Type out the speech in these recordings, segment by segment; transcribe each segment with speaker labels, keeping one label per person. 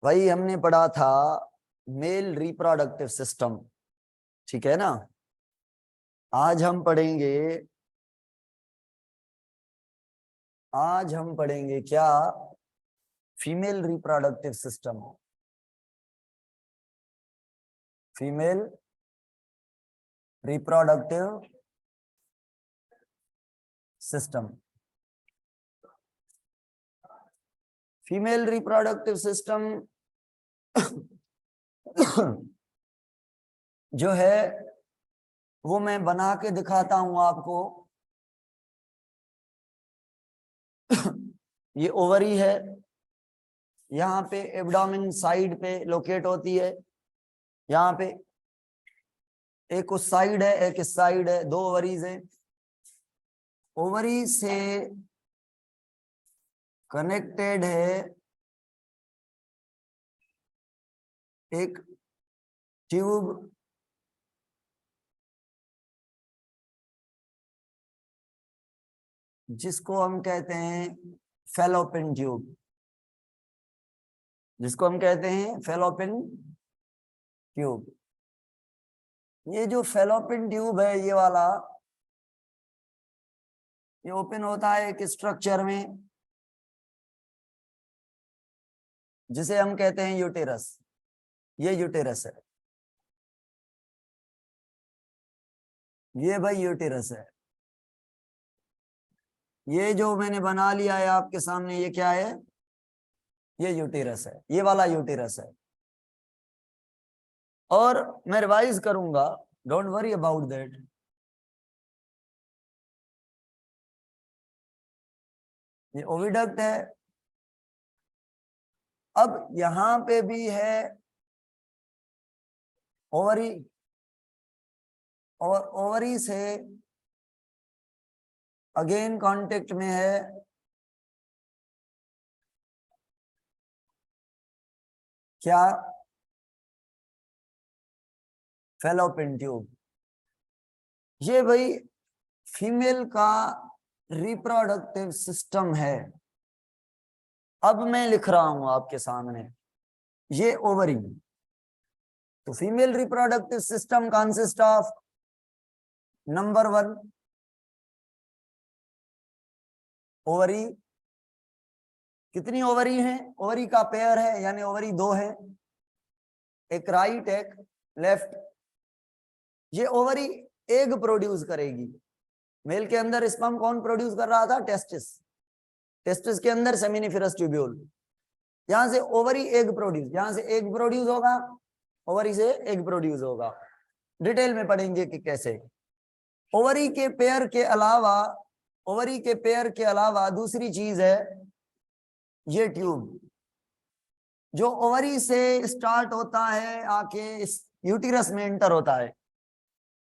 Speaker 1: वही हमने पढ़ा था, मेल रिप्रोडक्टिव सिस्टम, ठीक है ना। आज हम पढ़ेंगे, आज हम पढ़ेंगे क्या, female reproductive system. Female reproductive system. Female reproductive system जो है वो मैं बना के दिखाता हूं आपको। ये ओवरी है, यहाँ पे एब्डोमेन साइड पे लोकेट होती है। यहाँ पे एक उस साइड है, एक इस साइड है, दो ओवरीज हैं। ओवरी से कनेक्टेड है एक ट्यूब, जिसको हम कहते हैं फैलोपियन ट्यूब, जिसको हम कहते हैं फैलोपियन ट्यूब। ये जो फैलोपियन ट्यूब है ये वाला, ये ओपन होता है एक स्ट्रक्चर में जिसे हम कहते हैं यूटेरस। ये यूटेरस है, ये भाई यूटेरस है। ये जो मैंने बना लिया है आपके सामने, ये क्या है, ये यूटेरस है, ये वाला यूटेरस है। और मैं रिवाइज करूंगा, डोंट वरी अबाउट दैट। ये ओविडक्ट है। अब यहां पे भी है ओवरी, और ओवरी से अगेन कांटेक्ट में है क्या, फैलोपियन ट्यूब। ये भाई फीमेल का रिप्रोडक्टिव सिस्टम है। अब मैं लिख रहा हूं आपके सामने, ये ओवरी। तो female reproductive system consist of, number 1 ovary. कितनी ओवरी हैं, ओवरी का पेयर है, यानी ओवरी 2 है, एक राइट एक लेफ्ट। ये ओवरी एग प्रोड्यूस करेगी। मेल के अंदर स्पर्म कौन प्रोड्यूस कर रहा था, टेस्टिस। टेस्टिस के अंदर सेमिनिफेरस ट्यूब्यूल। यहां से ओवरी एग प्रोड्यूस, यहां से एग प्रोड्यूस होगा, ओवरी से एग प्रोड्यूस होगा। डिटेल में पढ़ेंगे कि कैसे। ओवरी के पेयर के अलावा, ओवरी के पेयर के अलावा दूसरी चीज है ये ट्यूब, जो ओवरी से स्टार्ट होता है, आके इस यूटीरस में एंटर होता है,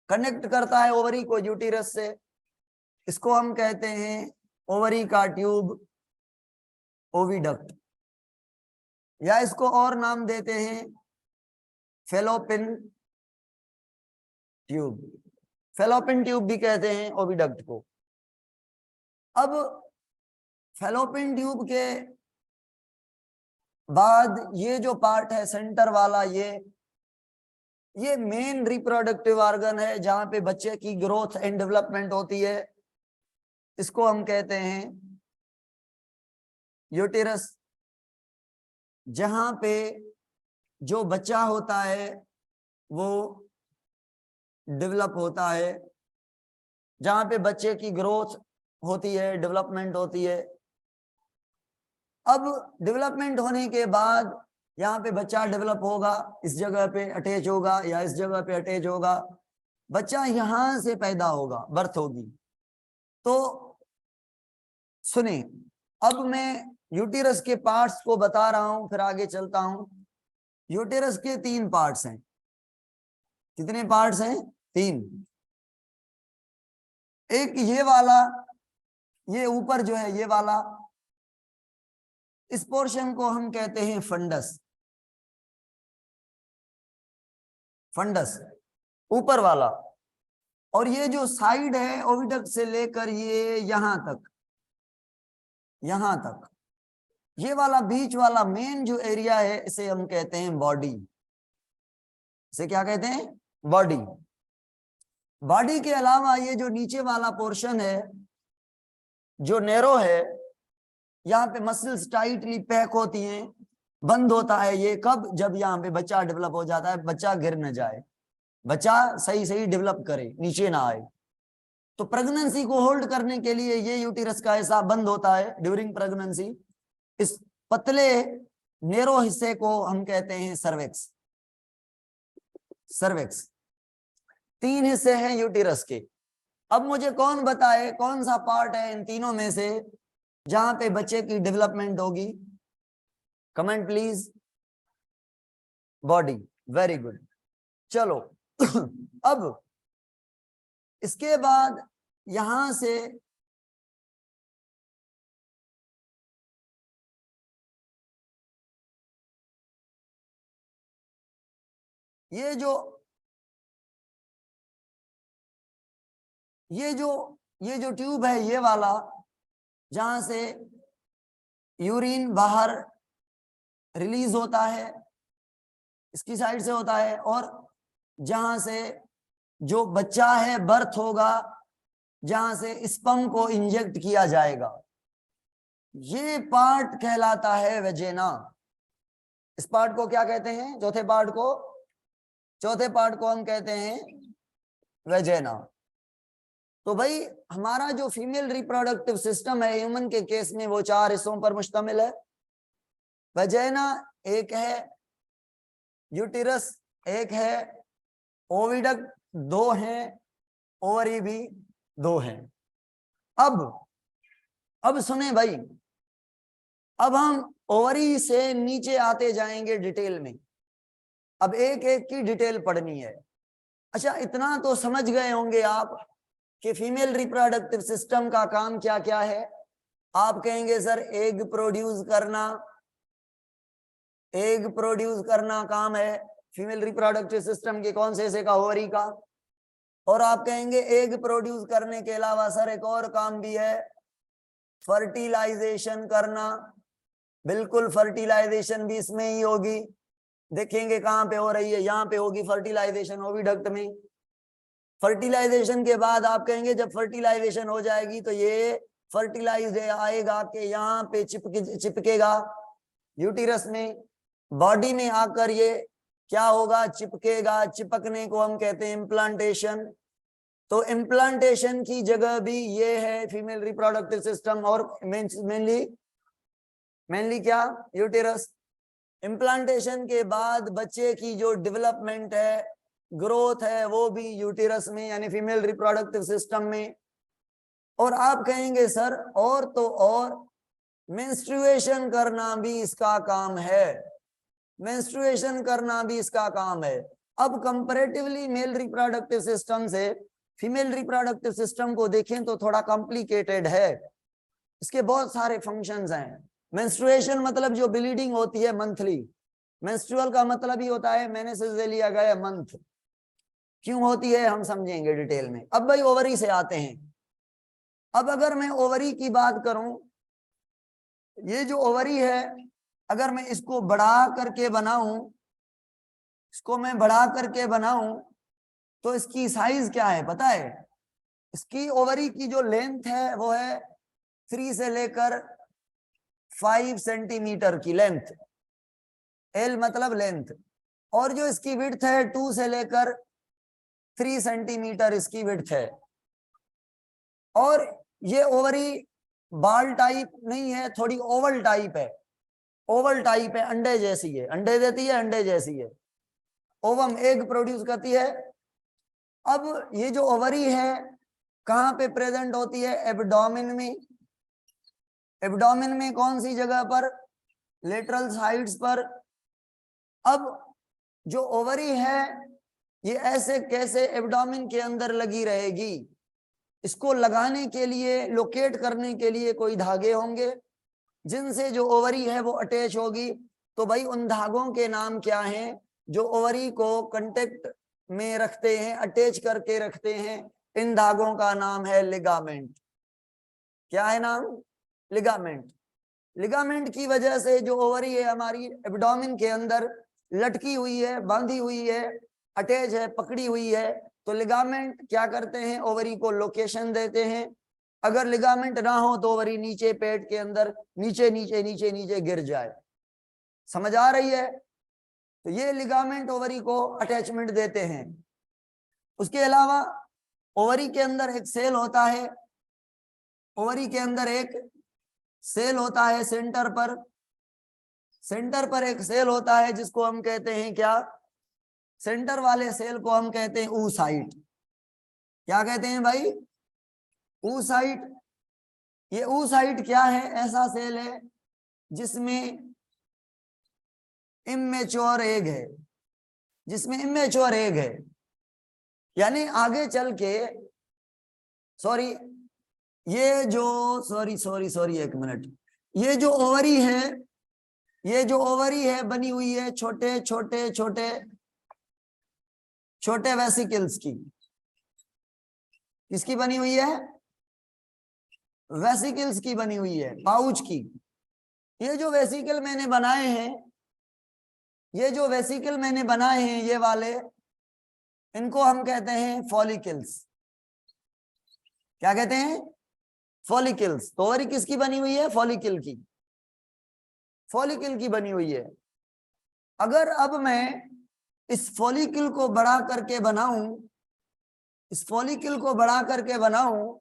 Speaker 1: कनेक्ट करता है ओवरी को यूटीरस से। इसको हम कहते हैं ओवरी का ट्यूब, ओविडक्ट, या इसको और नाम देते हैं फैलोपियन ट्यूब। फैलोपियन ट्यूब भी कहते हैं ओविडक्ट को। अब फैलोपियन ट्यूब के बाद ये जो पार्ट है सेंटर वाला, ये मेन रिप्रोडक्टिव ऑर्गन है, जहां पे बच्चे की ग्रोथ एंड डेवलपमेंट होती है। इसको हम कहते हैं यूटेरस, जहां पे जो बच्चा होता है वो डेवलप होता है, जहां पे बच्चे की ग्रोथ होती है, डेवलपमेंट होती है। अब डेवलपमेंट होने के बाद यहाँ पे बच्चा डेवलप होगा, इस जगह पे अटैच होगा या इस जगह पे अटैच होगा, बच्चा यहां से पैदा होगा, बर्थ होगी। तो सुने, अब मैं यूटेरस के पार्ट्स को बता रहा हूं, फिर आगे चलता हूं। यूटेरस के 3 पार्ट्स हैं। कितने पार्ट्स हैं, 3। एक ये वाला, ये ऊपर जो है ये वाला, इस पोर्शन को हम कहते हैं फंडस। फंडस ऊपर वाला। और ये जो साइड है ओविडक्ट से लेकर ये यहां तक, यहां तक ये वाला बीच वाला मेन जो एरिया है इसे हम कहते हैं बॉडी। इसे क्या कहते हैं? बॉडी। बॉडी के अलावा ये जो नीचे वाला पोर्शन है जो नैरो है, यहाँ पे मसल्स टाइटली पैक होती हैं, बंद होता है। ये कब? जब यहाँ पे बच्चा डेवलप हो जाता है, बच्चा गिर न जाए, बच्चा सही सही डेवलप करे, नीचे ना आए। तो प्रेगनेंसी को होल्ड करने के लिए ये यूटिरस का हिस्सा बंद होता है ड्यूरिंग प्रेगनेंसी। इस पतले नेरो हिस्से को हम कहते हैं सर्वेक्स। सर्वेक्स। 3 हिस्से हैं यूटिरस के। अब मुझे कौन बताए कौन सा पार्ट है इन तीनों में से जहां पे बच्चे की डेवलपमेंट होगी? Comment please. Body. Very good. चलो अब इसके बाद यहां से ये जो ट्यूब है, ये वाला, जहां से यूरिन बाहर रिलीज होता है, इसकी साइड से होता है, और जहां से जो बच्चा है बर्थ होगा, जहां से स्पर्म को इंजेक्ट किया जाएगा, ये पार्ट कहलाता है वेजेना। इस पार्ट को क्या कहते हैं? चौथे पार्ट को हम कहते हैं वेजेना। तो भाई हमारा जो फीमेल रिप्रोडक्टिव सिस्टम है ह्यूमन के केस में, वो 4 हिस्सों पर मुश्तमिल है। वेजेना एक है, यूटिरस एक है, ओविडक्ट 2 हैं, ओवरी भी 2 हैं। अब सुने भाई, अब हम ओवरी से नीचे आते जाएंगे डिटेल में। अब एक एक की डिटेल पढ़नी है। अच्छा, इतना तो समझ गए होंगे आप कि फीमेल रिप्रोडक्टिव सिस्टम का काम क्या क्या है। आप कहेंगे सर एग प्रोड्यूस करना काम है फीमेल रिप्रोडक्टिव सिस्टम के। कौन से हिस्से का? ओवरी का। और आप कहेंगे एग प्रोड्यूस करने के अलावा सर एक और काम भी है, फर्टिलाइजेशन करना। बिल्कुल, फर्टिलाइजेशन भी इसमें ही होगी। देखेंगे कहां पे हो रही है, यहां पे होगी फर्टिलाइजेशन, ओविडक्ट में। फर्टिलाइजेशन के बाद आप कहेंगे जब फर्टिलाइजेशन हो जाएगी तो ये फर्टिलाइज आएगा कि यहाँ पे चिपकेगा यूटिरस में, बॉडी में आकर ये क्या होगा? चिपकेगा। चिपकने को हम कहते हैं इम्प्लांटेशन। तो इम्प्लांटेशन की जगह भी ये है फीमेल रिप्रोडक्टिव सिस्टम, और मेनली क्या? यूटिरस। इम्प्लांटेशन के बाद बच्चे की जो डेवलपमेंट है, ग्रोथ है, वो भी यूटिरस में यानी फीमेल रिप्रोडक्टिव सिस्टम में। और आप कहेंगे सर और तो और मेंस्ट्रुएशन करना भी इसका काम है। मेंस्ट्रुएशन करना भी इसका काम है। अब कंपैरेटिवली मेल रिप्रोडक्टिव सिस्टम से फीमेल रिप्रोडक्टिव सिस्टम को देखें तो थोड़ा कॉम्प्लिकेटेड है। इसके बहुत सारे फंक्शंस हैं। मेंस्ट्रुएशन मतलब जो ब्लीडिंग होती है मंथली। मेंस्ट्रुअल का मतलब ही होता है मैंने से लिया गया मंथ। क्यों होती है हम समझेंगे डिटेल में। अब भाई ओवरी से आते हैं। अब अगर मैं ओवरी की बात करूं, ये जो ओवरी है अगर मैं इसको बढ़ा करके बनाऊं, तो इसकी साइज क्या है पता है? इसकी ओवरी की जो लेंथ है वो है 3 से लेकर 5 सेंटीमीटर की लेंथ। एल मतलब लेंथ। और जो इसकी विड्थ है 2 से लेकर 3 सेंटीमीटर इसकी विड्थ है। और ये ओवरी बाल टाइप नहीं है, थोड़ी ओवल टाइप है। अंडे जैसी है, अंडे देती है, अंडे जैसी है। ओवम एग प्रोड्यूस करती है। अब ये जो ओवरी है कहां पे प्रेजेंट होती है? एब्डोमेन में। एब्डोमेन में कौन सी जगह पर? लेटरल साइड्स पर। अब जो ओवरी है ये ऐसे कैसे एब्डोमेन के अंदर लगी रहेगी? इसको लगाने के लिए, लोकेट करने के लिए कोई धागे होंगे जिनसे जो ओवरी है वो अटैच होगी। तो भाई उन धागों के नाम क्या हैं जो ओवरी को कांटेक्ट में रखते हैं, अटैच करके रखते हैं? इन धागों का नाम है लिगामेंट। क्या है नाम? लिगामेंट। लिगामेंट की वजह से जो ओवरी है हमारी एब्डोमेन के अंदर लटकी हुई है, बांधी हुई है, अटैच है, पकड़ी हुई है, तो लिगामेंट क्या करते हैं, ओवरी को लोकेशन देते हैं। अगर लिगामेंट ना हो तो ओवरी नीचे पेट के अंदर नीचे नीचे नीचे नीचे गिर जाए। समझ आ रही है? तो ये लिगामेंट ओवरी को अटैचमेंट देते हैं। उसके अलावा ओवरी के अंदर एक सेल होता है, ओवरी के अंदर एक सेल होता है सेंटर पर एक सेल होता है जिसको हम कहते हैं क्या, सेंटर वाले सेल को हम कहते हैं oocyte। क्या कहते हैं भाई? oocyte। ये oocyte क्या है? ऐसा सेल है जिसमें इमेच्योर एग है, जिसमें इमेच्योर एग है, यानी आगे चल के सॉरी ये जो सॉरी एक मिनट, ये जो ओवरी है, ये जो ओवरी है बनी हुई है छोटे छोटे छोटे छोटे वेसिकल्स की। किसकी बनी हुई है? वेसिकल्स की बनी हुई है, पाउच की। ये जो वेसिकल मैंने बनाए हैं, ये जो वेसिकल मैंने बनाए हैं ये वाले, इनको हम कहते हैं फॉलिकल्स। क्या कहते हैं? फॉलिकल्स। तो ओवरी किसकी बनी हुई है? फॉलिकल की, फॉलिकल की बनी हुई है। अगर अब मैं इस फॉलिकल को बड़ा करके बनाऊं, इस फॉलिकल को बड़ा करके बनाऊं,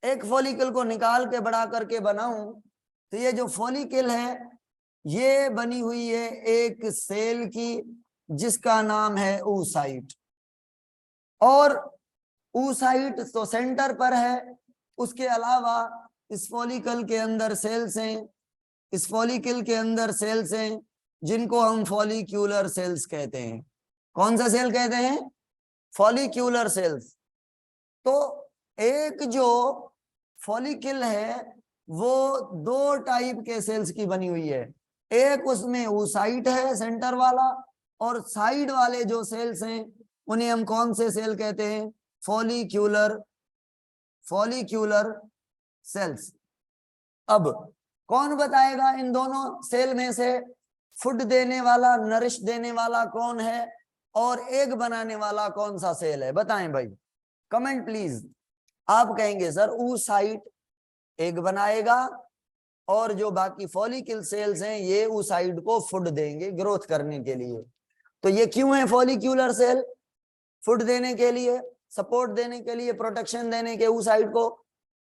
Speaker 1: एक फॉलिकल को निकाल के बड़ा करके बनाऊं, तो ये जो फॉलिकल है ये बनी हुई है एक सेल की जिसका नाम है oocyte। और oocyte तो सेंटर पर है, उसके अलावा इस फॉलिकल के अंदर सेल्स हैं, इस फॉलिकल के अंदर सेल्स हैं जिनको हम फॉलिक्यूलर सेल्स कहते हैं। कौन सा सेल कहते हैं? Follicular cells. तो एक जो फॉलिकल है वो दो टाइप के सेल्स की बनी हुई है, एक उसमें oocyte है सेंटर वाला, और साइड वाले जो सेल्स हैं उन्हें हम कौन से सेल कहते हैं? Follicular cells. अब कौन बताएगा इन दोनों सेल में से फूड देने वाला, नरिश देने वाला कौन है, और एग बनाने वाला कौन सा सेल है? बताएं भाई, कमेंट प्लीज। आप कहेंगे सर oocyte एग बनाएगा और जो बाकी फॉलिकल सेल्स हैं ये oocyte को फूड देंगे ग्रोथ करने के लिए। तो ये क्यों है फॉलिक्यूलर सेल? फूड देने के लिए, सपोर्ट देने के लिए, प्रोटेक्शन देने के, oocyte को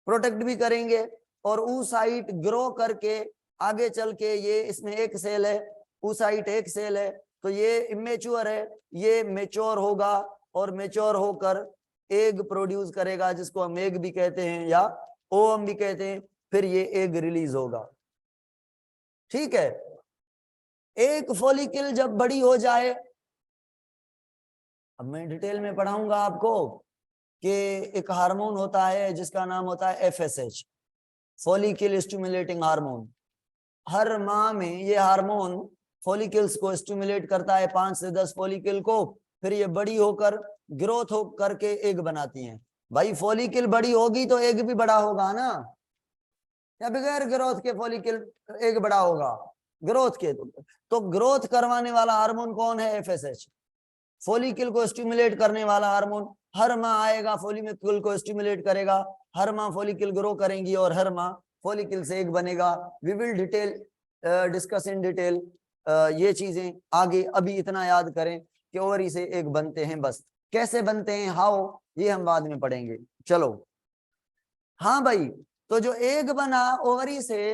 Speaker 1: प्रोटेक्ट भी करेंगे, और oocyte ग्रो करके आगे चल के ये इसमें एक सेल है, oocyte एक सेल है, तो ये इमेच्योर है, ये मेच्योर होगा और मेच्योर होकर एग प्रोड्यूस करेगा जिसको हम एग भी कहते हैं या ओवम भी कहते हैं, फिर ये एग रिलीज होगा। ठीक है। एक फॉलिकल जब बड़ी हो जाए, अब मैं डिटेल में पढ़ाऊंगा आपको कि एक हार्मोन होता है जिसका नाम होता है FSH, फॉलिकल स्टिमुलेटिंग हार्मोन। हर माह में ये हार्मोन फॉलिकल्स को स्टिमुलेट करता है, 5 से 10 फॉलिकल को, फिर ये बड़ी होकर ग्रोथ हो करके एग बनाती हैं। भाई फॉलिकल बड़ी होगी तो एग भी बड़ा होगा ना, या बगैर ग्रोथ के फॉलिकल एग बड़ा होगा? ग्रोथ के। तो ग्रोथ करवाने वाला हार्मोन कौन है? FSH, फॉलिकल को स्टिमुलेट करने वाला हार्मोन। हर माह आएगा, फॉलिकल को स्टिमुलेट करेगा, हर माह फॉलिकल ग्रो करेंगी और हर माह फॉलिकल से एग बनेगा। We will detail discuss in detail ये चीजें आगे, अभी इतना याद करें कि ओवरी से एग बनते हैं, बस कैसे बनते हैं, हाउ, ये हम बाद में पढ़ेंगे। चलो हाँ भाई, तो जो एग बना ओवरी से,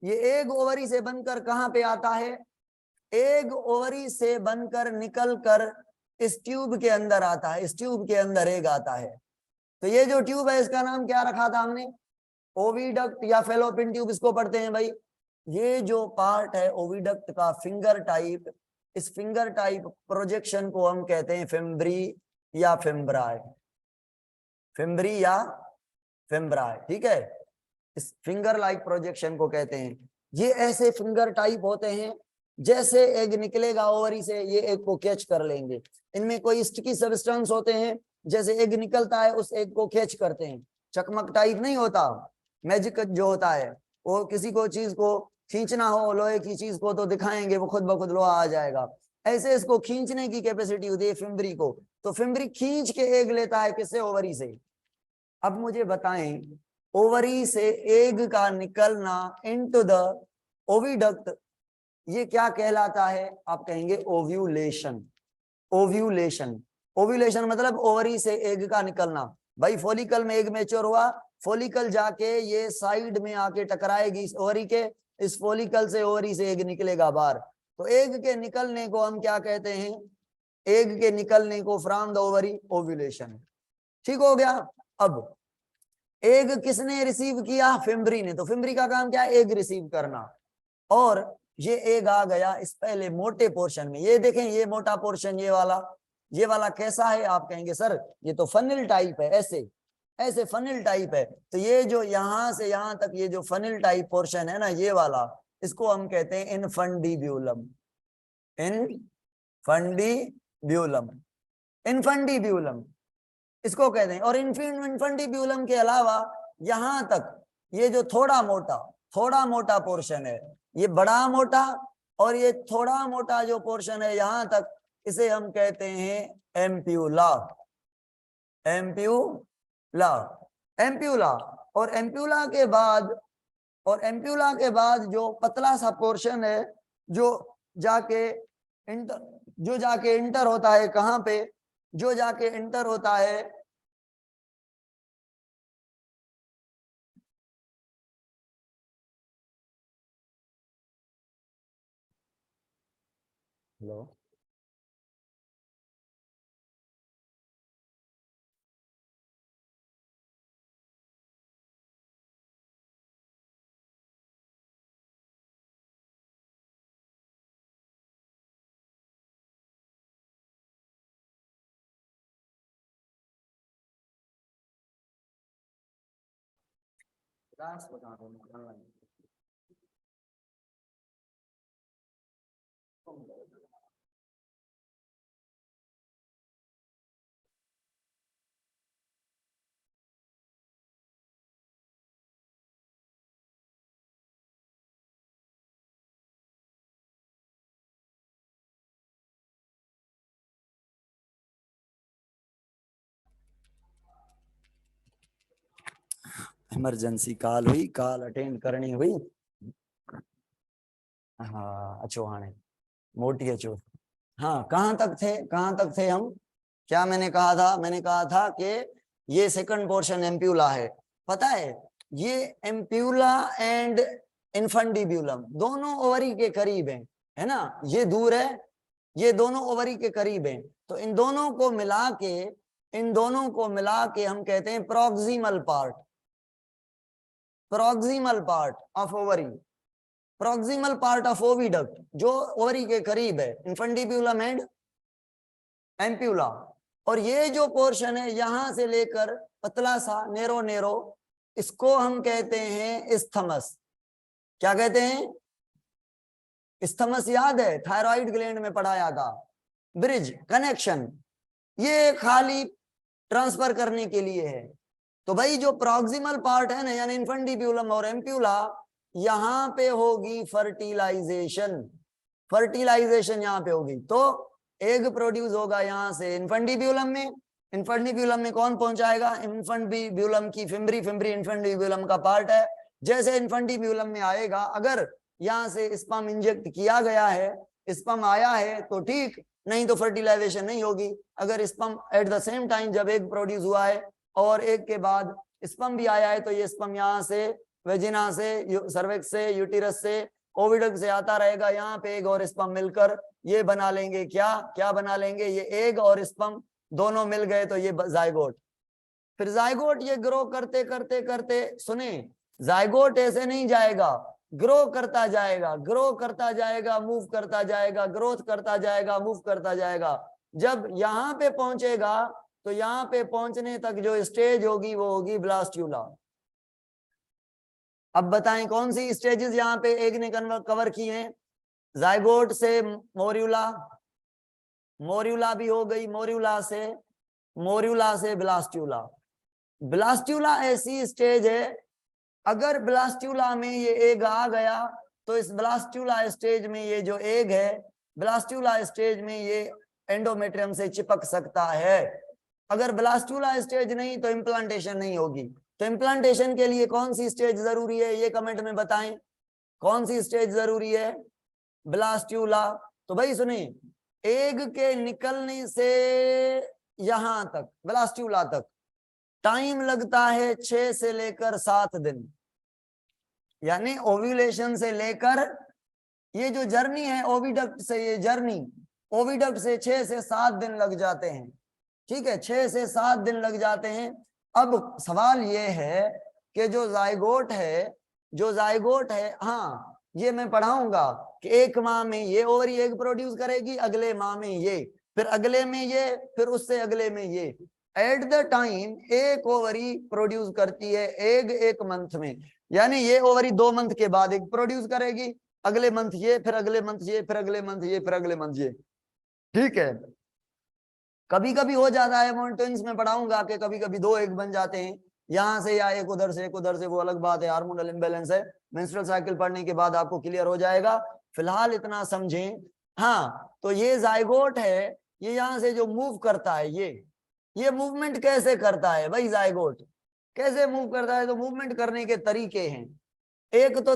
Speaker 1: ये एग ओवरी से बनकर कहाँ पे आता है? एग ओवरी से बनकर निकल कर इस ट्यूब के अंदर आता है, इस ट्यूब के अंदर एग आता है। तो ये जो ट्यूब है इसका नाम क्या रखा था हमने? ओविडक्ट या फेलोपियन ट्यूब इसको पढ़ते हैं भाई। ये जो पार्ट है ओविडक्ट का फिंगर टाइप, इस फिंगर टाइप प्रोजेक्शन को हम कहते हैं फिम्ब्री या फिम्ब्राई, फिम्ब्री या फिम्ब्राई। ठीक है, इस फिंगर लाइक प्रोजेक्शन को कहते हैं। ये ऐसे फिंगर टाइप होते हैं, जैसे एग निकलेगा ओवरी से ये एग को कैच कर लेंगे। इनमें कोई स्टिकी सब्सटेंस होते हैं, जैसे एग निकलता है उस एग को कैच करते हैं। चकमक टाइप नहीं होता, मैजिक जो होता है, वो किसी को चीज को खींचना हो, लोहे की चीज को, तो दिखाएंगे वो खुद ब खुद लोहा आ जाएगा। ऐसे इसको खींचने की कैपेसिटी होती है फिम्बरी को, तो फिम्बरी खींच के एग लेता है, किससे? ओवरी से। अब मुझे बताएं, ओवरी से एग का निकलना इनटू द ओविडक्ट, ये क्या कहलाता है? आप कहेंगे ओव्यूलेशन। ओव्यूलेशन, ओव्यूलेशन मतलब ओवरी से एग का निकलना। भाई फॉलिकल में एग मैच्योर हुआ, फॉलिकल जाके ये साइड में आके टकराएगी इस ओवरी के, इस फॉलिकल से ओवरी से एग निकलेगा बाहर। तो एग के निकलने को हम क्या कहते हैं? एग के निकलने को फ्रॉम द ओवरी ओव्यूलेशन। ठीक हो गया। अब एग किसने रिसीव किया? फिम्बरी ने। तो फिम्बरी का काम क्या है? एग रिसीव करना। और ये एग आ गया इस पहले मोटे पोर्शन में। ये देखें, ये मोटा पोर्शन, ये वाला कैसा है? आप कहेंगे सर ये तो फनिल टाइप है, ऐसे ऐसे फनिल टाइप है। तो ये जो यहां से यहां तक ये जो फनिल टाइप पोर्शन है ना, ये वाला, इसको हम कहते हैं इनफंडीब्यूलम। इनफंडीब्यूलम, इनफंडीब्यूलम इसको कहते हैं। और इनफंडीब्यूलम के अलावा यहां तक ये जो थोड़ा मोटा पोर्शन है, ये बड़ा मोटा और ये थोड़ा मोटा जो पोर्शन है यहां तक, इसे हम कहते हैं एम्प्यूला। Ampulla, ampulla. और एम्प्यूला के बाद जो पतला सा पोर्शन है, जो जाके इंटर होता है, कहां पे? जो जाके इंटर होता है, हेलो, इमरजेंसी कॉल हुई, कॉल अटेंड करनी हुई। हाँ अच्छो, हाँ मोटी अच्छो। हाँ कहाँ तक थे हम? क्या मैंने कहा था? मैंने कहा था कि ये सेकंड पोर्शन एम्प्यूला है। पता है, ये एम्प्यूला एंड इनफंडीब्यूलम दोनों ओवरी के करीब हैं, है ना? ये दूर है, ये दोनों ओवरी के करीब हैं। तो इन दोनों को मिला के हम कहते हैं proximal part, proximal part of ovary, proximal part of oviduct, जो ओवरी के करीब है, इनफंडीब्यूलम एंड एम्प्यूला। और ये जो पोर्शन है यहां से लेकर पतला सा नेरो, इसको हम कहते हैं इस्थमस। क्या कहते हैं? इस्थमस याद है, थायराइड ग्लैंड में पढ़ाया था। ब्रिज, कनेक्शन, ये खाली ट्रांसफर करने के लिए है। तो भाई जो प्रॉक्सिमल पार्ट है ना, यानी इनफंडीब्यूलम और एम्प्यूला, यहां पे होगी फर्टिलाइजेशन, फर्टिलाइजेशन यहां पे होगी। तो एग प्रोड्यूस होगा यहां से इनफंडीब्यूलम में। इनफंडीब्यूलम में कौन पहुंचाएगा? इनफंडीब्यूलम की फिम्बरी, फिम्बरी इनफंडीब्यूलम का पार्ट है। जैसे इनफंडीब्यूलम में आएगा, अगर यहां से स्पर्म इंजेक्ट किया गया है, स्पर्म आया है तो ठीक, नहीं तो फर्टिलाइजेशन नहीं होगी। अगर sperm at the same time जब एग प्रोड्यूस हुआ है और एग के बाद स्पर्म भी आया है, तो ये स्पर्म यहाँ से वेजिना से, सर्वेक्स से, यूटिरस से, ओविडक्ट से आता रहेगा। यहाँ पे एग और स्पर्म मिलकर ये बना लेंगे, क्या बना लेंगे? ये एग और स्पर्म दोनों मिल गए तो ये जाइगोट। फिर जाइगोट ये ग्रो करते करते करते, सुने, जाइगोट ऐसे नहीं जाएगा, ग्रो करता जाएगा, ग्रो करता जाएगा, मूव करता जाएगा, ग्रोथ करता जाएगा, मूव करता जाएगा। जब यहाँ पे पहुंचेगा तो यहाँ पे पहुंचने तक जो स्टेज होगी वो होगी ब्लास्ट्यूला। अब बताएं कौन सी स्टेजेस यहाँ पे एग ने कवर की हैं? जाइगोट से मोर्यूला, मोर्यूला भी हो गई, मोर्यूला से ब्लास्ट्यूला। ब्लास्ट्यूला ऐसी स्टेज है अगर ब्लास्टुला में ये एग आ गया तो इस ब्लास्टुला स्टेज में ये जो एग है, ब्लास्टुला स्टेज में ये एंडोमेट्रियम से चिपक सकता है। अगर ब्लास्टुला स्टेज नहीं तो इम्प्लांटेशन नहीं होगी। तो इम्प्लांटेशन के लिए कौन सी स्टेज जरूरी है, ये कमेंट में बताएं, कौन सी स्टेज जरूरी है? ब्लास्टुला। तो भाई सुनिए, एग के निकलने से यहां तक ब्लास्टुला तक टाइम लगता है 6 से लेकर 7 दिन, यानी ओव्यूलेशन से लेकर ये जो जर्नी है ओविडक्ट से, ये जर्नी ओविडक्ट से 6 से 7 दिन लग जाते हैं। ठीक है, 6 से 7 दिन लग जाते हैं। अब सवाल ये है कि जो जाइगोट है, हाँ ये मैं पढ़ाऊंगा कि एक माह में ये ओवरी एग प्रोड्यूस करेगी, अगले माह में ये, फिर अगले में ये, फिर उससे अगले में ये। एट द टाइम एक ओवरी प्रोड्यूस करती है एग एक मंथ में, यानी ये ओवरी 2 मंथ के बाद एग प्रोड्यूस करेगी, अगले मंथ ये, फिर अगले मंथ ये, फिर अगले मंथ ये, फिर अगले मंथ ये। ठीक है, कभी कभी हो जाता है, मैं ट्विंस में पढ़ाऊंगा कि कभी कभी 2 एग बन जाते हैं, यहां से या एक उधर से, एक उधर से, वो अलग बात है, हार्मोनल इम्बैलेंस है। मेंस्ट्रुअल साइकिल पढ़ने के बाद आपको क्लियर हो जाएगा, फिलहाल इतना समझें। हाँ, तो ये जाइगोट है, ये यहां से जो मूव करता है, ये मूवमेंट कैसे करता है भाई? जाइगोट कैसे मूव करता है? तो मूवमेंट करने के तरीके हैं। एक तो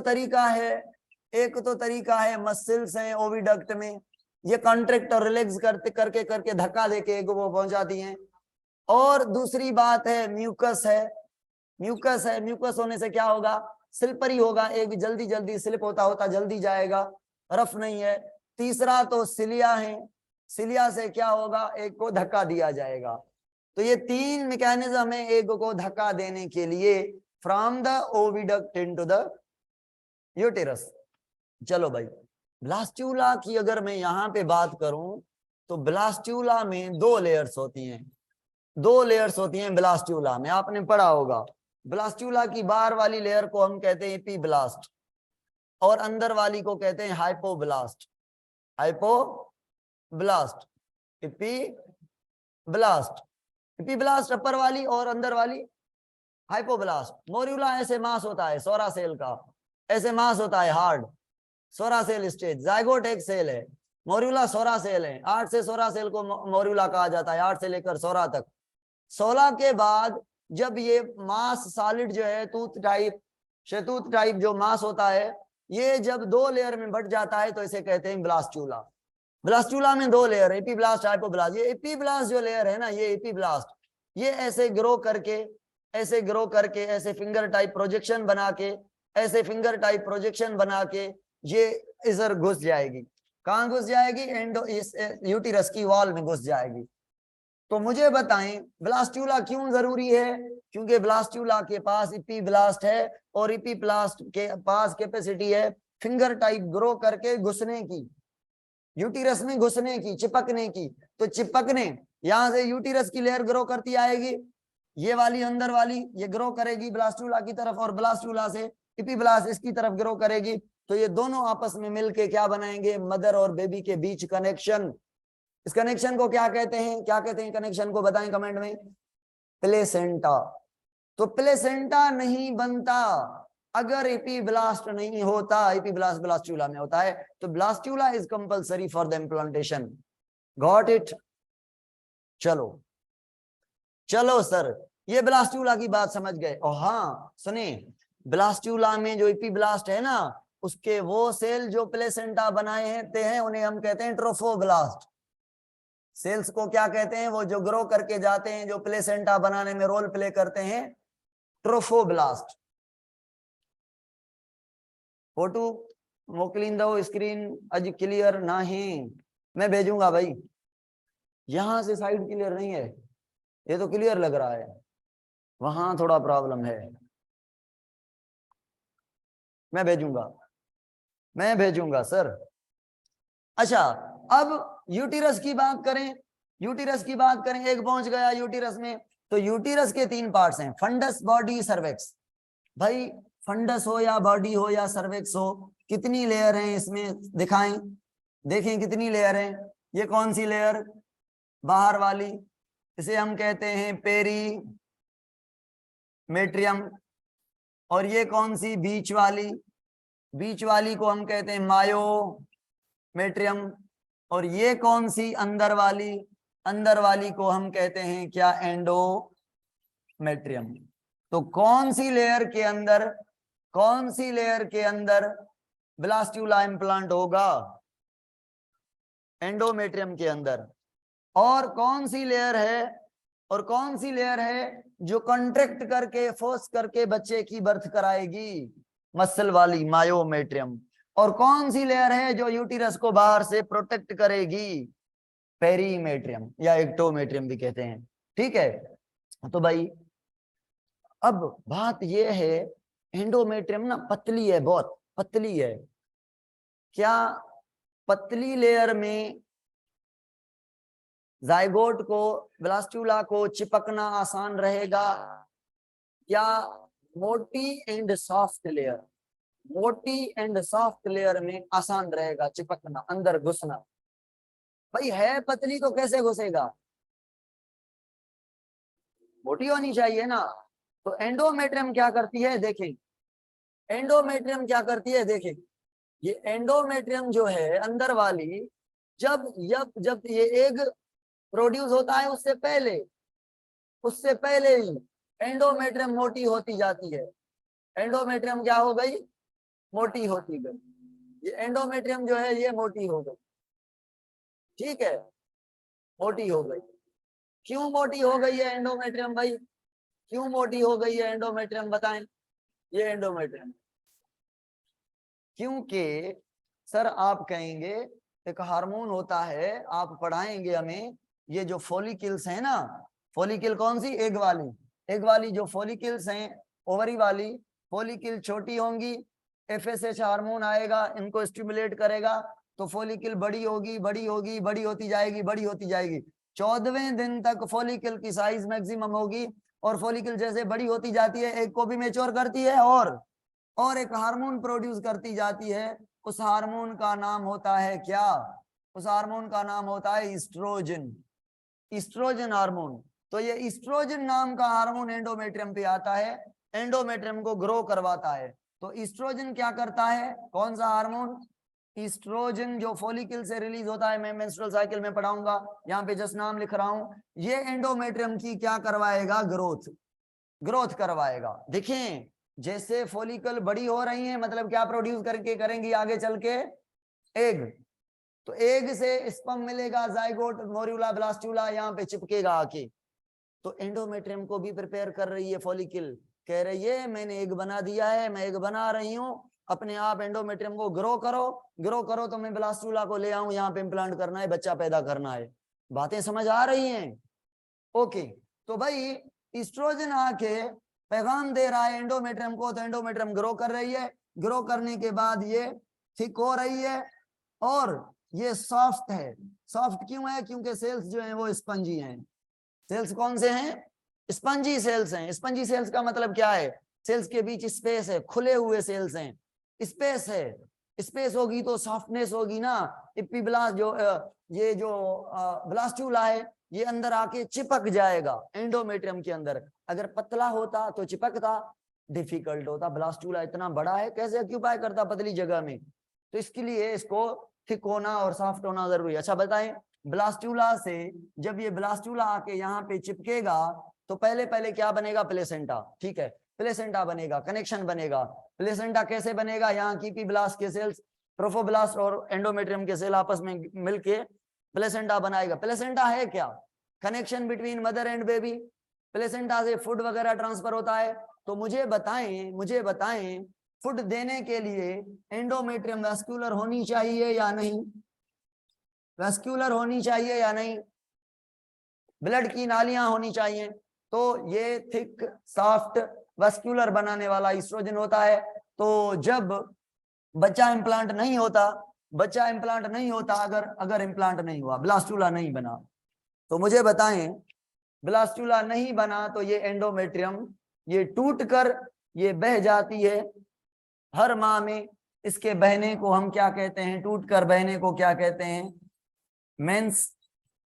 Speaker 1: तरीका है मसल्स हैं ओविडक्ट में, ये कॉन्ट्रैक्ट और रिलैक्स करते करके करके धक्का देके एग वो पहुंचाती हैं। और दूसरी बात है म्यूकस होने से क्या होगा? स्लिपरी होगा, एग जल्दी जल्दी स्लिप होता होता जल्दी जाएगा, रफ नहीं है। तीसरा तो सिलिया है, सिलिया से क्या होगा? एग को धक्का दिया जाएगा। तो ये 3 मैकेनिज्म है एग को धक्का देने के लिए, from the oviduct into the uterus. चलो भाई, ब्लास्टुला की अगर मैं यहां पे बात करूं तो ब्लास्टुला में 2 लेयर्स होती हैं, 2 लेयर्स होती हैं ब्लास्टुला में, आपने पढ़ा होगा। ब्लास्टुला की बाहर वाली लेयर को हम कहते हैं एपीब्लास्ट, और अंदर वाली को कहते हैं हाइपोब्लास्ट। एपीब्लास्ट अपर वाली और अंदर वाली हाइपोब्लास्ट। मोर्यूला ऐसे मास होता है सोरा सेल का, ऐसे मास होता है हार्ड, सोरा सेल स्टेज। जाइगोट एक सेल है, मोर्यूला सोरा सेल है। 8 से सोरा सेल को मोर्यूला कहा जाता है, 8 से लेकर 16 तक। 16 के बाद जब ये मास सॉलिड जो है टूथ टाइप, शहतूत टाइप जो मास होता है, ये जब 2 लेयर में बट जाता है तो इसे कहते हैं ब्लास्टुला। ब्लास्टुला में 2 लेयर, एपीब्लास्ट हाइपोब्लास्ट। ये एपीब्लास्ट जो लेयर है ना, ये एपीब्लास्ट, ये ऐसे ग्रो करके ऐसे फिंगर टाइप प्रोजेक्शन बना के, ऐसे फिंगर टाइप प्रोजेक्शन बना के ये इधर घुस जाएगी। कहां घुस जाएगी? इस यूटिरस की वॉल में घुस जाएगी। तो मुझे बताएं ब्लास्टुला क्यों जरूरी है? क्योंकि ब्लास्टुला के पास एपीब्लास्ट है, और एपीब्लास्ट के पास कैपेसिटी है फिंगर टाइप ग्रो करके घुसने की, यूटिरस में घुसने की, चिपकने की। तो चिपकने, यहां से यूटिरस की लेयर ग्रो करती आएगी, ये वाली अंदर वाली ये ग्रो करेगी ब्लास्टुला की तरफ, और ब्लास्टुला से एपीब्लास्ट इसकी तरफ ग्रो करेगी। तो ये दोनों आपस में मिलके क्या बनाएंगे? मदर और बेबी के बीच कनेक्शन। इस कनेक्शन को क्या कहते हैं? कनेक्शन को बताएं कमेंट में। प्लेसेंटा। तो प्लेसेंटा नहीं बनता अगर एपीब्लास्ट नहीं होता, एपीब्लास्ट ब्लास्टुला में होता है। तो blastula is compulsory for the implantation. Got it? चलो सर, ये ब्लास्टुला की बात समझ गए। और हाँ सुने, ब्लास्टुला में जो एपीब्लास्ट है ना, उसके वो सेल जो प्लेसेंटा बनाए हैं उन्हें हम कहते हैं ट्रोफोब्लास्ट। सेल्स को क्या कहते हैं? वो जो ग्रो करके जाते हैं, जो प्लेसेंटा बनाने में रोल प्ले करते हैं, ट्रोफोब्लास्ट। फोटो मोकलिंदो स्क्रीन अज क्लियर नहीं, मैं भेजूंगा भाई। यहां से साइड क्लियर नहीं है, ये तो क्लियर लग रहा है, वहां थोड़ा प्रॉब्लम है। मैं भेजूंगा सर। अच्छा, अब यूटिरस की बात करें, एक पहुंच गया यूटिरस में। तो यूटिरस के 3 पार्ट्स हैं, फंडस, बॉडी, सर्वेक्स। भाई फंडस हो या बॉडी हो या सर्वेक्स हो, कितनी लेयर हैं इसमें दिखाएं, देखें कितनी लेयर हैं। ये कौन सी लेयर? बाहर वाली, इसे हम कहते हैं पेरी मेट्रियम। और ये कौन सी बीच वाली, बीच वाली को हम कहते हैं मायोमेट्रियम। और ये कौन सी अंदर वाली, अंदर वाली को हम कहते हैं क्या, एंडोमेट्रियम। तो कौन सी लेयर के अंदर, कौन सी लेयर के अंदर ब्लास्टुला इम्प्लांट होगा, एंडोमेट्रियम के अंदर। और कौन सी लेयर है, और कौन सी लेयर है जो कॉन्ट्रैक्ट करके फोर्स करके बच्चे की बर्थ कराएगी, मसल वाली, मायोमेट्रियम। और कौन सी लेयर है जो यूटिरस को बाहर से प्रोटेक्ट करेगी, पेरीमेट्रियम या एक्टोमेट्रियम भी कहते हैं। ठीक है, तो भाई अब बात यह है, एंडोमेट्रियम ना पतली है, बहुत पतली है। क्या पतली लेयर में जाइगोट को, ब्लास्टुला को चिपकना आसान रहेगा, या मोटी एंड सॉफ्ट लेयर, मोटी एंड सॉफ्ट लेयर में आसान रहेगा चिपकना, अंदर घुसना? भाई है पतली तो कैसे घुसेगा, मोटी होनी चाहिए ना। तो एंडोमेट्रियम क्या करती है देखें, एंडोमेट्रियम क्या करती है देखें, ये एंडोमेट्रियम जो है अंदर वाली, जब जब जब ये एग प्रोड्यूस होता है उससे पहले, उससे पहले ही एंडोमेट्रियम मोटी होती जाती है। एंडोमेट्रियम क्या हो गई, मोटी होती गई। ये एंडोमेट्रियम जो है ये मोटी हो गई, ठीक है, मोटी हो गई। क्यों मोटी हो गई है एंडोमेट्रियम भाई, क्यों मोटी हो गई है एंडोमेट्रियम, बताएं। ये एंडोमेट्रियम, क्योंकि सर आप कहेंगे एक हार्मोन होता है, आप पढ़ाएंगे हमें, ये जो फॉलिकल्स है ना, फॉलिकल कौन सी, एग वाली, एग वाली जो फॉलिकल्स हैं, ओवरी वाली फॉलिकल छोटी होंगी, एफएसएच हार्मोन आएगा, इनको स्टिमुलेट करेगा, तो फॉलिकल बड़ी होगी, बड़ी होगी, बड़ी होती जाएगी, बड़ी होती जाएगी। 14वें दिन तक फॉलिकल की साइज मैक्सिमम होगी, और फॉलिकल जैसे बड़ी होती जाती है एग को भी मैच्योर करती है, और एक हार्मोन प्रोड्यूस करती जाती है। उस हार्मोन का नाम होता है क्या, उस हार्मोन का नाम होता है ईस्ट्रोजन, ईस्ट्रोजन हार्मोन। तो ये ईस्ट्रोजन नाम का हार्मोन एंडोमेट्रियम पे आता है, एंडोमेट्रियम को ग्रो करवाता है। तो ईस्ट्रोजन क्या करता है, कौन सा हार्मोन, ईस्ट्रोजन जो फॉलिकल से रिलीज होता है, मैं मेंस्ट्रुअल साइकिल में पढ़ाऊंगा, यहाँ पे जस्ट नाम लिख रहा हूं। ये एंडोमेट्रियम की क्या करवाएगा, ग्रोथ, ग्रोथ करवाएगा। देखें जैसे फॉलिकल बड़ी हो रही है, मतलब क्या प्रोड्यूस करके करेंगी आगे चल के, एग। तो एग से स्पर्म मिलेगा, जाइगोट, मोरुला, ब्लास्टुला यहाँ पे चिपकेगा आके। तो एंडोमेट्रियम को भी प्रिपेयर कर रही है फॉलिकल, कह रही है मैंने एग बना दिया है, मैं एग बना रही हूँ, अपने आप एंडोमेट्रियम को ग्रो करो, ग्रो करो तो मैं ब्लास्टुला को ले आऊं, यहाँ पे इम्प्लांट करना है, बच्चा पैदा करना है। बातें समझ आ रही हैं? ओके, तो भाई ईस्ट्रोजन आके पैगाम दे रहा है एंडोमेट्रियम को, तो एंडोमेट्रियम ग्रो कर रही है, ग्रो करने के बाद ये थिक हो रही है, और ये सॉफ्ट है। सॉफ्ट क्यों है, क्योंकि सेल्स जो हैं वो स्पंजी हैं। सेल्स कौन से हैं, स्पंजी सेल्स हैं। स्पंजी सेल्स का मतलब क्या है, सेल्स के बीच स्पेस है, खुले हुए सेल्स हैं, स्पेस है, स्पेस होगी तो सॉफ्टनेस होगी ना। इपिब्लास्ट जो ये जो ब्लास्टुला है, ये अंदर आके चिपक जाएगा एंडोमेट्रियम के अंदर। अगर पतला होता तो चिपकता, डिफिकल्ट होता, ब्लास्टुला इतना बड़ा है कैसे ऑक्यूपाई करता पतली जगह में, तो इसके लिए इसको थिक होना और सॉफ्ट होना जरूरी है। अच्छा बताएं, ब्लास्टुला से जब ये ब्लास्टुला आके यहाँ पे चिपकेगा तो पहले पहले क्या बनेगा, प्लेसेंटा, ठीक है, प्लेसेंटा बनेगा, कनेक्शन बनेगा। प्लेसेंटा कैसे बनेगा, यहाँ की ब्लास्ट के सेल्स, ट्रोफोब्लास्ट और एंडोमेट्रियम के सेल आपस में मिलके प्लेसेंटा बनाएगा। प्लेसेंटा है क्या, connection between mother and baby, placenta से फूड वगैरह ट्रांसफर होता है। तो मुझे बताएं फूड देने के लिए एंडोमेट्रियम वैस्कुलर होनी चाहिए या नहीं, वैस्कुलर होनी चाहिए या नहीं, ब्लड की नालियां होनी चाहिए। तो ये थिक सॉफ्ट वैस्कुलर बनाने वाला ईस्ट्रोजन होता है। तो जब बच्चा इम्प्लांट नहीं होता, बच्चा इम्प्लांट नहीं होता, अगर इम्प्लांट नहीं हुआ, ब्लास्टुला नहीं बना, तो मुझे बताएं ब्लास्टुला नहीं बना तो ये एंडोमेट्रियम ये टूट कर ये बह जाती है हर माह में। इसके बहने को हम क्या कहते हैं, टूट कर बहने को क्या कहते हैं, मेंस्ट्रुएशन।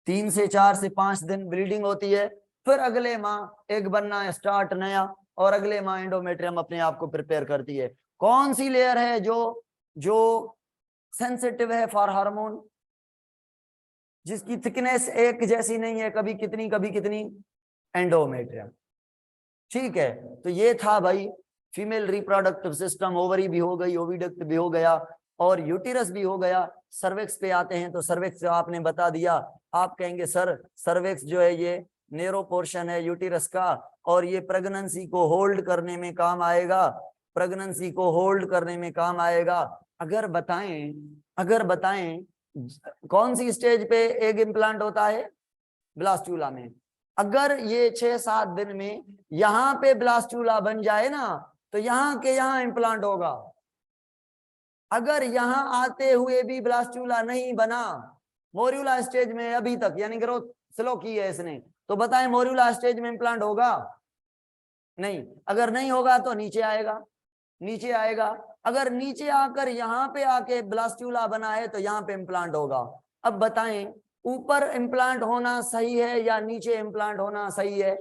Speaker 1: 3 से 4 से 5 दिन ब्लीडिंग होती है, फिर अगले माह एक बनना स्टार्ट नया, और अगले माह एंडोमेट्रियम अपने आप को प्रिपेयर करती है। कौन सी लेयर है जो जो सेंसिटिव है फॉर हार्मोन, जिसकी थिकनेस एक जैसी नहीं है, कभी कितनी, एंडोमेट्रियम। ठीक है, तो ये था भाई फीमेल रिप्रोडक्टिव सिस्टम। ओवरी भी हो गई, ओविडक्ट भी हो गया, और यूटिरस भी हो गया। सर्वेक्स पे आते हैं, तो सर्वेक्स आपने बता दिया। आप कहेंगे सर सर्वेक्स जो है ये नेरो पोर्शन है यूटिरस का, और ये प्रेगनेंसी को होल्ड करने में काम आएगा, प्रेगनेंसी को होल्ड करने में काम आएगा। अगर बताएं कौन सी स्टेज पे एग इम्प्लांट होता है? ब्लास्टूला में। अगर ये 6-7 दिन में यहाँ पे ब्लास्टूला बन जाए ना, तो यहाँ के यहाँ इम्प्लांट होगा। अगर यहाँ आते हुए भी ब्लास्टूला नहीं बना, मोर्यूला स्टेज में अभी तक, यानी ग्रोथ स्लो की है इसने, तो बताएं मोर्यूला स्टेज में इम्प्लांट होगा? नहीं। अगर नहीं होगा तो नीचे आएगा। अगर नीचे आकर यहाँ पे आके ब्लास्टूला बना है तो यहाँ पे इम्प्लांट होगा। अब बताएं ऊपर इम्प्लांट होना सही है या नीचे इम्प्लांट होना सही है?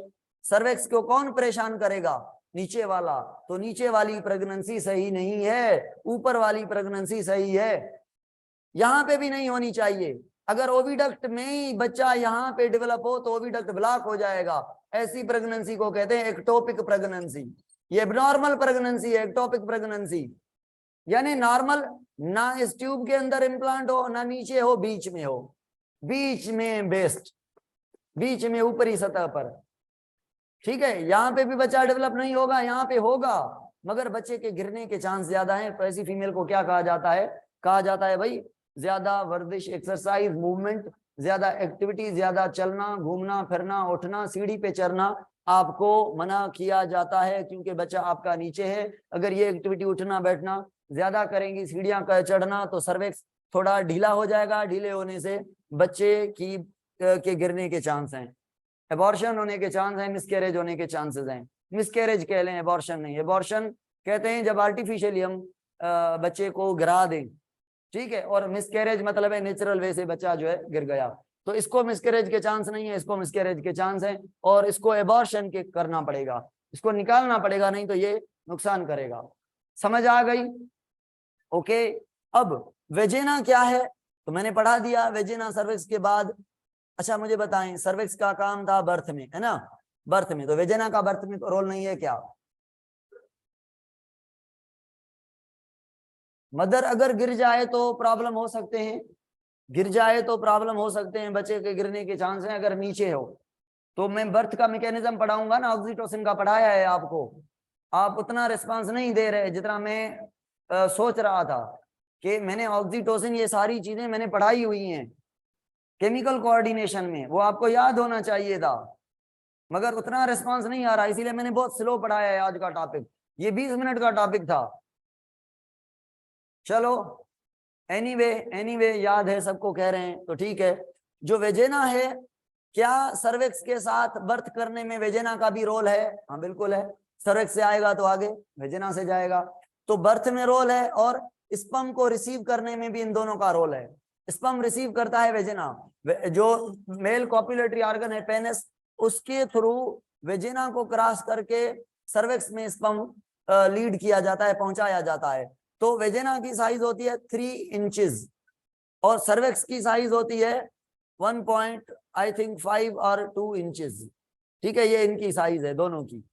Speaker 1: सर्वेक्स को कौन परेशान करेगा? नीचे वाला। तो नीचे वाली प्रेगनेंसी सही नहीं है, ऊपर वाली प्रेगनेंसी सही है। यहाँ पे भी नहीं होनी चाहिए। अगर ओविडक्ट में ही बच्चा यहाँ पे डेवलप हो तो ओविडक्ट ब्लॉक हो जाएगा। ऐसी प्रेगनेंसी को कहते हैं एक्टोपिक प्रेगनेंसी। ये एबनॉर्मल प्रेगनेंसी है, एक्टोपिक प्रेगनेंसी। यानी नॉर्मल ना इस ट्यूब के अंदर इम्प्लांट हो, ना नीचे हो, बीच में हो, बीच में बेस्ट, बीच में ऊपरी सतह पर। ठीक है, यहाँ पे भी बच्चा डेवलप नहीं होगा, यहाँ पे होगा, मगर बच्चे के गिरने के चांस ज्यादा है। तो ऐसी फीमेल को क्या कहा जाता है? कहा जाता है भाई ज्यादा वर्जिश, एक्सरसाइज, मूवमेंट, ज्यादा एक्टिविटी, ज्यादा चलना, घूमना फिरना, उठना, सीढ़ी पे चढ़ना आपको मना किया जाता है, क्योंकि बच्चा आपका नीचे है। अगर ये एक्टिविटी उठना बैठना ज्यादा करेंगी, सीढ़ियां का चढ़ना, तो सर्वेक्स थोड़ा ढीला हो जाएगा। ढीले होने से बच्चे के गिरने के चांस हैं, एबॉर्शन होने के चांस हैं, मिसकैरेज होने के चांसेस हैं। मिसकैरेज कह लें, एबॉर्शन नहीं। एबॉर्शन कहते हैं जब आर्टिफिशियली हम बच्चे को गिरा दें, ठीक है, और मिसकैरेज मतलब है नेचुरल वे से बच्चा जो है गिर गया। तो इसको मिसकैरेज के चांस नहीं है, इसको मिसकैरेज के चांस हैं, और इसको एबॉर्शन के करना पड़ेगा, इसको निकालना पड़ेगा, नहीं तो ये नुकसान करेगा। समझ आ गई? ओके। अब वेजिना क्या है तो मैंने पढ़ा दिया, वेजिना सर्विक्स के बाद। अच्छा मुझे बताएं, सर्विक्स का काम था बर्थ में, है ना, बर्थ में, तो वेजिना का बर्थ में रोल नहीं है क्या? मदर अगर गिर जाए तो प्रॉब्लम हो सकते हैं, गिर जाए तो प्रॉब्लम हो सकते हैं, बच्चे के गिरने के चांस हैं अगर नीचे हो तो। मैं बर्थ का मैकेनिज्म पढ़ाऊंगा ना, ऑक्सीटोसिन का पढ़ाया है आपको, आप उतना रिस्पांस नहीं दे रहे जितना मैं सोच रहा था कि मैंने ऑक्सीटोसिन, ये सारी चीजें मैंने पढ़ाई हुई हैं केमिकल कोऑर्डिनेशन में, वो आपको याद होना चाहिए था, मगर उतना रिस्पांस नहीं आ रहा, इसीलिए मैंने बहुत स्लो पढ़ाया है आज का टॉपिक। ये 20 मिनट का टॉपिक था। चलो एनीवे याद है सबको, कह रहे हैं तो ठीक है। जो वेजेना है, क्या सर्वेक्स के साथ बर्थ करने में वेजेना का भी रोल है? हाँ बिल्कुल है। सर्वेक्स से आएगा तो आगे वेजेना से जाएगा, तो बर्थ में रोल है, और स्पर्म को रिसीव करने में भी इन दोनों का रोल है। स्पर्म रिसीव करता है वेजेना, जो मेल कॉपुलेटरी ऑर्गन है पेनिस, उसके थ्रू वेजिना को क्रॉस करके सर्वेक्स में स्पर्म लीड किया जाता है, पहुंचाया जाता है। तो वेजिना की साइज होती है 3 इंचेस, और सर्वेक्स की साइज होती है 1.5 और 2 इंचेस। ठीक है, ये इनकी साइज है दोनों की,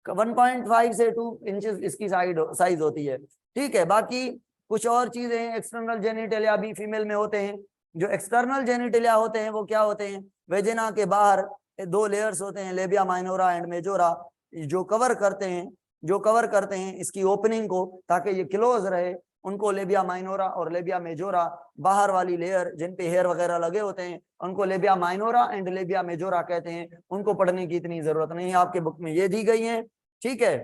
Speaker 1: 1.5 से 2 इंचेस इसकी साइज होती है। ठीक है, बाकी कुछ और चीजें हैं, एक्सटर्नल जेनिटलिया भी फीमेल में होते हैं। जो एक्सटर्नल जेनिटलिया होते हैं वो क्या होते हैं? वेजिना के बाहर 2 लेयर्स होते हैं, लेबिया माइनोरा एंड मेजोरा, जो कवर करते हैं इसकी ओपनिंग को, ताकि ये क्लोज रहे, उनको लेबिया माइनोरा और लेबिया मेजोरा। बाहर वाली लेयर जिन पे हेयर वगैरह लगे होते हैं उनको labia minora and labia majora कहते हैं। उनको पढ़ने की इतनी जरूरत नहीं है, आपके बुक में ये दी गई है। ठीक है,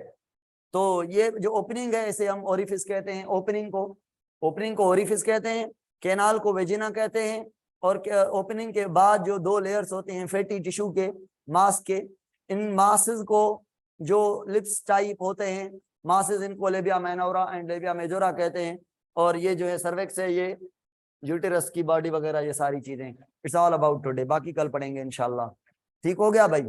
Speaker 1: तो ये जो ओपनिंग है इसे हम ओरिफिस कहते हैं, ओपनिंग को ओरिफिस कहते हैं, कैनाल को वेजिना कहते हैं। और ओपनिंग के बाद जो 2 लेयर्स होते हैं फैटी टिश्यू के, मांस के, इन मासेस को जो लिप्स टाइप होते हैं मासेस, इनको labia minora and labia majora कहते हैं। और ये जो है सर्वेक्स है, ये यूटेरस की बॉडी वगैरह, ये सारी चीजें। इट्स ऑल अबाउट टुडे, बाकी कल पढ़ेंगे इंशाल्लाह। ठीक हो गया भाई?